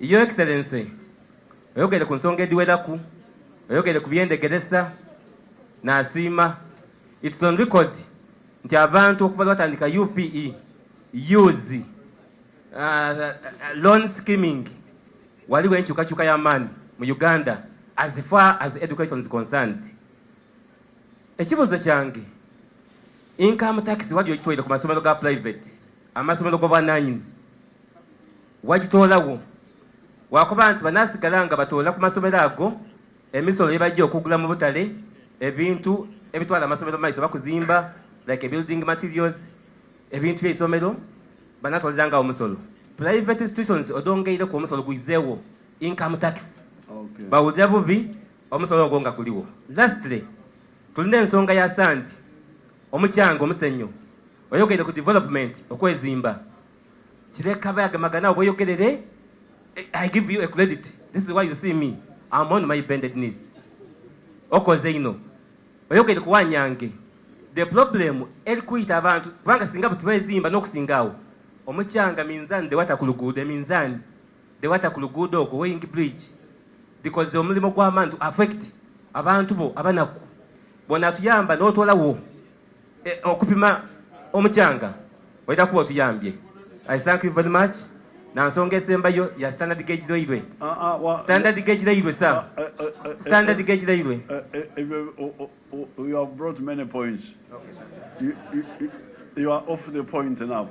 Your Excellency, oyogere ku nsonga ediweraku, oyogere ku byendegeresa n'asiima. It's on record nti abantu okuva batandika UPE, use loan skimming, waliwo enkyukakyuka y'amaanyi mu Uganda as far as education is concerned. Ekibuuzo kyange, income tax wali ogitwalire ku masomero ga private, amasomero g'obwannannyini wagitoolawo, wakuba nti banaasigala nga batoola ku masomero ago emisolo ebajja okugula mu butale ebintu ebitwala amasomero maiso bakuzimba, like building materials, ebintu by'esomero banatwaliranga omusolo. Private institutions odongeire ku omusolo gwizeewo income tax. Okay. Bawulira bubi omusolo ogwo nga guliwo. Lastly, tulina ensonga ya sandi, omukyanga omusenyo, oyogere ku development okwezimba. Kireka bayagamagana obweyogerere, I give you a credit. This is why you see me. I'm on my bended knees. Okoze ino. Oyogere ku Wanyange. The problem eri kuyita abantu kubanga singa butubezimba n'okusingawo. Omukyanga minzani dewata ku luguudo, eminzani dewata ku luguudo okwo weighing bridge. Because omulimo gw'amantu affect abantu bo abanaku. Bona tuyamba n'otolawo okupima omukyanga. Oyita kuba tuyambye. I thank you very much. Na nsonga esembayo ya standard gauge railway. Standard gauge railway, sir. Standard gauge railway. You have brought many points. You are off the point now.